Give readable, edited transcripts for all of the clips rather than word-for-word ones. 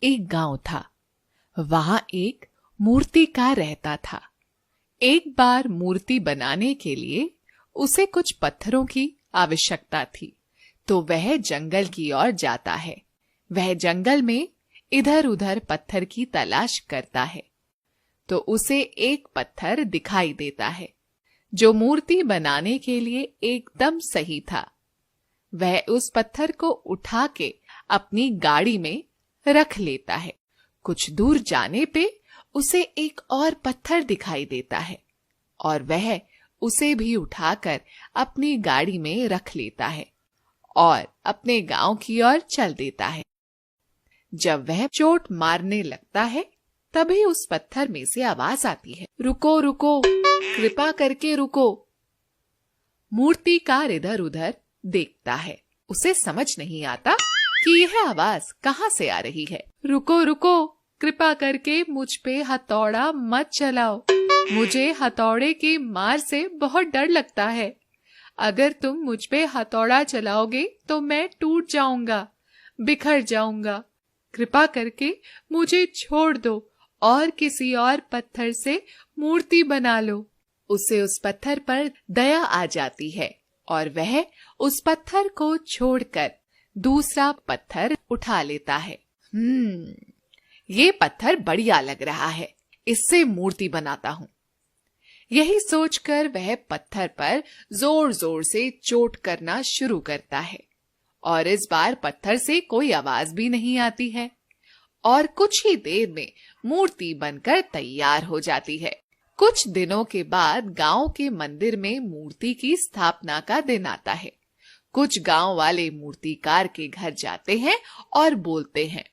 एक गांव था। वहां एक मूर्तिकार रहता था। एक बार मूर्ति बनाने के लिए उसे कुछ पत्थरों की आवश्यकता थी, तो वह जंगल की ओर जाता है। वह जंगल में इधर उधर पत्थर की तलाश करता है, तो उसे एक पत्थर दिखाई देता है जो मूर्ति बनाने के लिए एकदम सही था। वह उस पत्थर को उठा के अपनी गाड़ी में रख लेता है। कुछ दूर जाने पे उसे एक और पत्थर दिखाई देता है और वह उसे भी उठाकर अपनी गाड़ी में रख लेता है और अपने गांव की ओर चल देता है। जब वह चोट मारने लगता है, तभी उस पत्थर में से आवाज आती है, रुको रुको, कृपा करके रुको। मूर्तिकार इधर उधर देखता है। उसे समझ नहीं आता कि यह आवाज कहां से आ रही है। रुको रुको, कृपा करके मुझ पे हथौड़ा मत चलाओ। मुझे हथौड़े की मार से बहुत डर लगता है। अगर तुम मुझ पे हथौड़ा चलाओगे तो मैं टूट जाऊंगा, बिखर जाऊंगा। कृपा करके मुझे छोड़ दो और किसी और पत्थर से मूर्ति बना लो। उसे उस पत्थर पर दया आ जाती है और वह उस पत्थर को छोड़कर दूसरा पत्थर उठा लेता है। ये पत्थर बढ़िया लग रहा है, इससे मूर्ति बनाता हूँ। यही सोचकर वह पत्थर पर जोर जोर से चोट करना शुरू करता है और इस बार पत्थर से कोई आवाज भी नहीं आती है और कुछ ही देर में मूर्ति बनकर तैयार हो जाती है। कुछ दिनों के बाद गांव के मंदिर में मूर्ति की स्थापना का दिन आता है। कुछ गांव वाले मूर्तिकार के घर जाते हैं और बोलते हैं,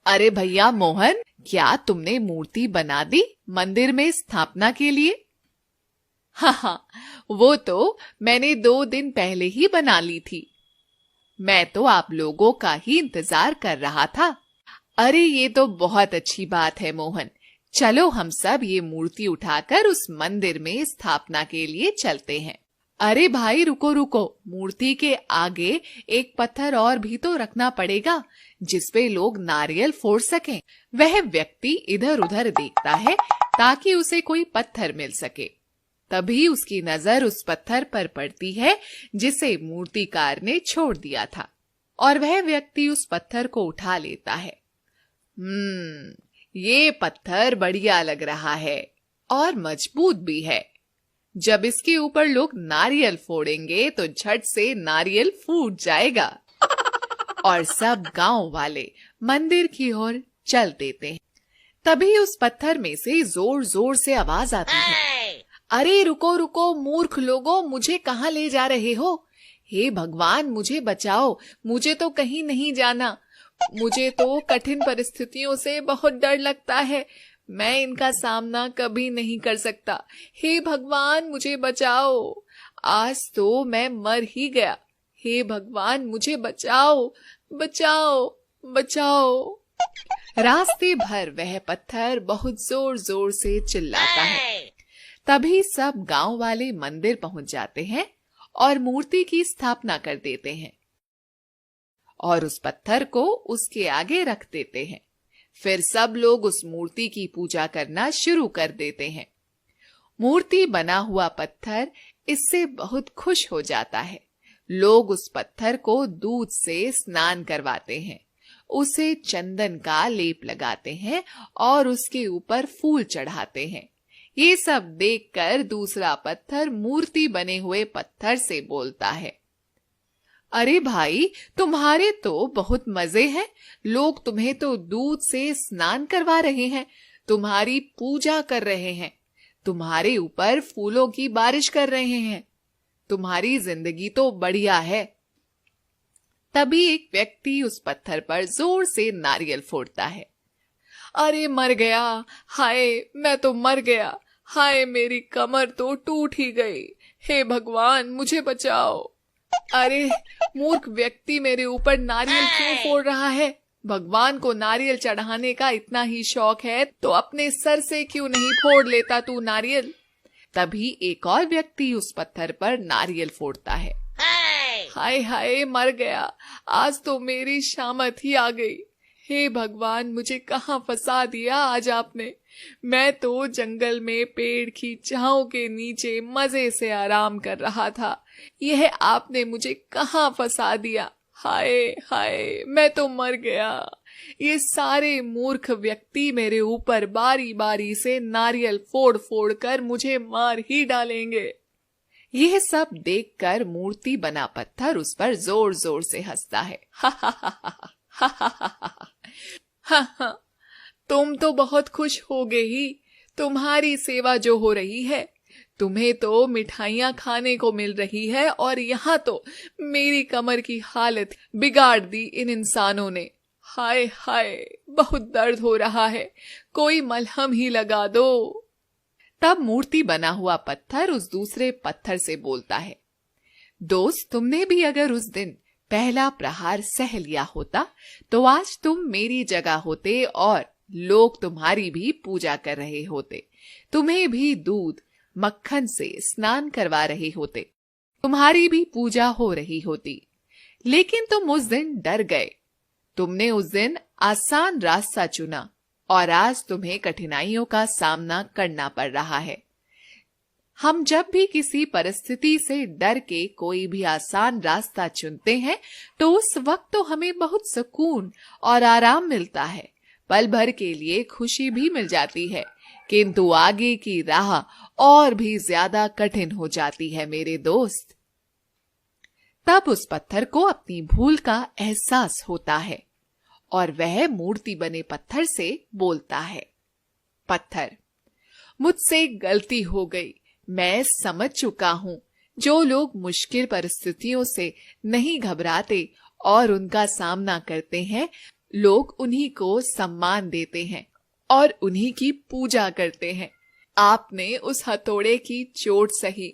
अरे भैया मोहन, क्या तुमने मूर्ति बना दी मंदिर में स्थापना के लिए? हाँ, वो तो मैंने 2 दिन पहले ही बना ली थी। मैं तो आप लोगों का ही इंतजार कर रहा था। अरे ये तो बहुत अच्छी बात है मोहन, चलो हम सब ये मूर्ति उठाकर उस मंदिर में स्थापना के लिए चलते हैं। अरे भाई रुको रुको, मूर्ति के आगे एक पत्थर और भी तो रखना पड़ेगा जिसपे लोग नारियल फोड़ सकें। वह व्यक्ति इधर उधर देखता है ताकि उसे कोई पत्थर मिल सके। तभी उसकी नजर उस पत्थर पर पड़ती है जिसे मूर्तिकार ने छोड़ दिया था और वह व्यक्ति उस पत्थर को उठा लेता है। ये पत्थर बढ़िया लग रहा है और मजबूत भी है। जब इसके ऊपर लोग नारियल फोड़ेंगे तो झट से नारियल फूट जाएगा। और सब गांव वाले मंदिर की ओर चल देते हैं। तभी उस पत्थर में से जोर जोर से आवाज आती है, अरे रुको रुको मूर्ख लोगों, मुझे कहाँ ले जा रहे हो? हे भगवान मुझे बचाओ, मुझे तो कहीं नहीं जाना। मुझे तो कठिन परिस्थितियों से बहुत डर लगता है, मैं इनका सामना कभी नहीं कर सकता। हे भगवान मुझे बचाओ, आज तो मैं मर ही गया। हे भगवान मुझे बचाओ, बचाओ, बचाओ। रास्ते भर वह पत्थर बहुत जोर जोर से चिल्लाता है। तभी सब गांव वाले मंदिर पहुंच जाते हैं और मूर्ति की स्थापना कर देते हैं और उस पत्थर को उसके आगे रख देते हैं। फिर सब लोग उस मूर्ति की पूजा करना शुरू कर देते हैं। मूर्ति बना हुआ पत्थर इससे बहुत खुश हो जाता है। लोग उस पत्थर को दूध से स्नान करवाते हैं, उसे चंदन का लेप लगाते हैं और उसके ऊपर फूल चढ़ाते हैं। ये सब देखकर दूसरा पत्थर मूर्ति बने हुए पत्थर से बोलता है, अरे भाई तुम्हारे तो बहुत मजे हैं, लोग तुम्हें तो दूध से स्नान करवा रहे हैं, तुम्हारी पूजा कर रहे हैं, तुम्हारे ऊपर फूलों की बारिश कर रहे हैं, तुम्हारी जिंदगी तो बढ़िया है। तभी एक व्यक्ति उस पत्थर पर जोर से नारियल फोड़ता है। अरे मर गया, हाय मैं तो मर गया, हाय मेरी कमर तो टूट ही गई, हे भगवान मुझे बचाओ। अरे मूर्ख व्यक्ति मेरे ऊपर नारियल क्यों फोड़ रहा है? भगवान को नारियल चढ़ाने का इतना ही शौक है तो अपने सर से क्यों नहीं फोड़ लेता तू नारियल? तभी एक और व्यक्ति उस पत्थर पर नारियल फोड़ता है। हाय हाय मर गया, आज तो मेरी शामत ही आ गई, हे भगवान, मुझे कहाँ फंसा दिया आज आपने। मैं तो जंगल में पेड़ की छांव के नीचे मजे से आराम कर रहा था, यह आपने मुझे कहाँ फंसा दिया। हाय हाय, मैं तो मर गया। ये सारे मूर्ख व्यक्ति मेरे ऊपर बारी बारी से नारियल फोड़ फोड़ कर मुझे मार ही डालेंगे। यह सब देखकर मूर्ति बना पत्थर उस पर जोर जोर से हंसता है। हा हा हा हा हा हा हा हा। तुम तो बहुत खुश होगे ही, तुम्हारी सेवा जो हो रही है। तुम्हें तो मिठाइयाँ खाने को मिल रही है और यहाँ तो मेरी कमर की हालत बिगाड़ दी इन इंसानों ने। हाय हाय, बहुत दर्द हो रहा है, कोई मलहम ही लगा दो। तब मूर्ति बना हुआ पत्थर उस दूसरे पत्थर से बोलता है, दोस्त, तुमने भी अगर उस दिन पहला प्रहार सह लिया होता तो आज तुम मेरी जगह होते और लोग तुम्हारी भी पूजा कर रहे होते। तुम्हें भी दूध मक्खन से स्नान करवा रहे होते, तुम्हारी भी पूजा हो रही होती। लेकिन तुम उस दिन डर गए। तुमने उस दिन आसान रास्ता चुना और आज तुम्हें कठिनाइयों का सामना करना पड़ रहा है। हम जब भी किसी परिस्थिति से डर के कोई भी आसान रास्ता चुनते हैं तो उस वक्त तो हमें बहुत सुकून और आराम मिलता है, पल भर के लिए खुशी भी मिल जाती है, किंतु आगे की राह और भी ज्यादा कठिन हो जाती है मेरे दोस्त। तब उस पत्थर को अपनी भूल का एहसास होता है और वह मूर्ति बने पत्थर से बोलता है, पत्थर, मुझसे गलती हो गई, मैं समझ चुका हूं। जो लोग मुश्किल परिस्थितियों से नहीं घबराते और उनका सामना करते हैं, लोग उन्हीं को सम्मान देते हैं और उन्हीं की पूजा करते हैं। आपने उस हथौड़े की चोट सही,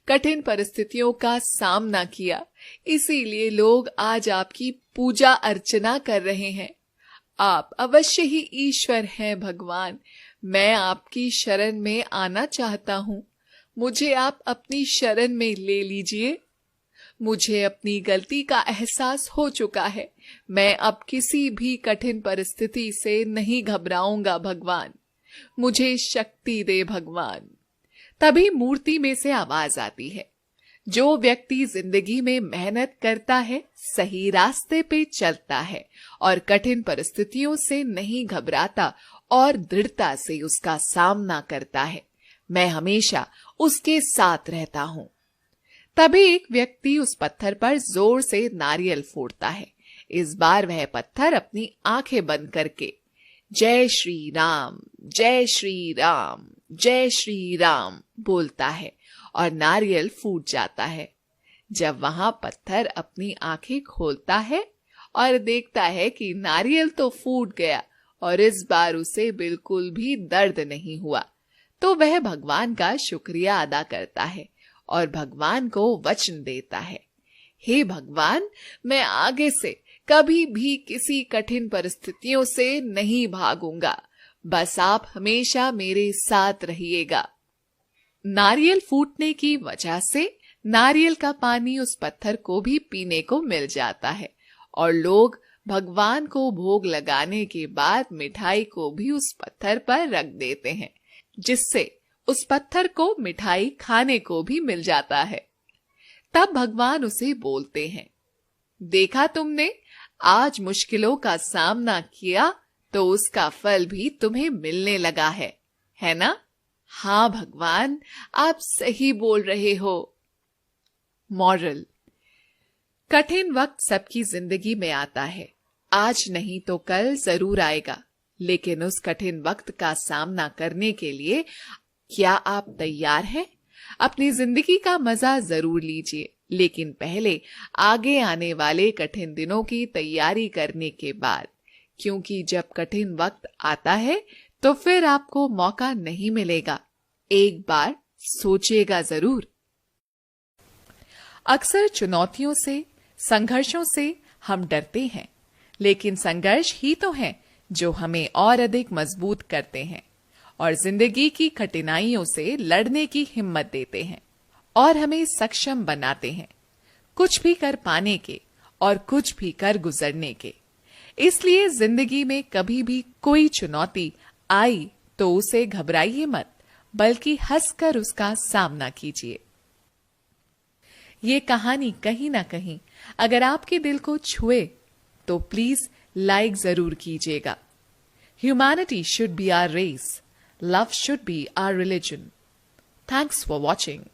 कठिन परिस्थितियों का सामना किया, इसीलिए लोग आज आपकी पूजा अर्चना कर रहे हैं। आप अवश्य ही ईश्वर हैं भगवान। मैं आपकी शरण में आना चाहता हूँ, मुझे आप अपनी शरण में ले लीजिए। मुझे अपनी गलती का एहसास हो चुका है, मैं अब किसी भी कठिन परिस्थिति से नहीं घबराऊंगा भगवान, मुझे शक्ति दे भगवान। तभी मूर्ति में से आवाज आती है, जो व्यक्ति जिंदगी में मेहनत करता है, सही रास्ते पे चलता है और कठिन परिस्थितियों से नहीं घबराता और दृढ़ता से उसका सामना करता है, मैं हमेशा उसके साथ रहता हूं। तभी एक व्यक्ति उस पत्थर पर जोर से नारियल फोड़ता है। इस बार वह पत्थर अपनी आंखें बंद करके जय श्री राम, जय श्री राम, जय श्री राम बोलता है और नारियल फूट जाता है। जब वहां पत्थर अपनी आंखें खोलता है और देखता है कि नारियल तो फूट गया और इस बार उसे बिल्कुल भी दर्द नहीं हुआ, तो वह भगवान का शुक्रिया अदा करता है और भगवान को वचन देता है, हे भगवान, मैं आगे से कभी भी किसी कठिन परिस्थितियों से नहीं भागूंगा, बस आप हमेशा मेरे साथ रहिएगा। नारियल फूटने की वजह से नारियल का पानी उस पत्थर को भी पीने को मिल जाता है और लोग भगवान को भोग लगाने के बाद मिठाई को भी उस पत्थर पर रख देते हैं, जिससे उस पत्थर को मिठाई खाने को भी मिल जाता है। तब भगवान उसे बोलते हैं, देखा तुमने, आज मुश्किलों का सामना किया तो उसका फल भी तुम्हें मिलने लगा है ना? हाँ भगवान, आप सही बोल रहे हो। मॉरल, कठिन वक्त सबकी जिंदगी में आता है, आज नहीं तो कल जरूर आएगा, लेकिन उस कठिन वक्त का सामना करने के लिए क्या आप तैयार हैं? अपनी जिंदगी का मजा जरूर लीजिए, लेकिन पहले आगे आने वाले कठिन दिनों की तैयारी करने के बाद, क्योंकि जब कठिन वक्त आता है तो फिर आपको मौका नहीं मिलेगा। एक बार सोचिएगा जरूर। अक्सर चुनौतियों से, संघर्षों से हम डरते हैं, लेकिन संघर्ष ही तो हैं जो हमें और अधिक मजबूत करते हैं और जिंदगी की कठिनाइयों से लड़ने की हिम्मत देते हैं और हमें सक्षम बनाते हैं, कुछ भी कर पाने के और कुछ भी कर गुजरने के। इसलिए जिंदगी में कभी भी कोई चुनौती आई तो उसे घबराइए मत, बल्कि हंसकर उसका सामना कीजिए। ये कहानी कहीं ना कहीं अगर आपके दिल को छुए तो प्लीज लाइक जरूर कीजिएगा। Humanity should be our race, love should be our religion. Thanks for watching.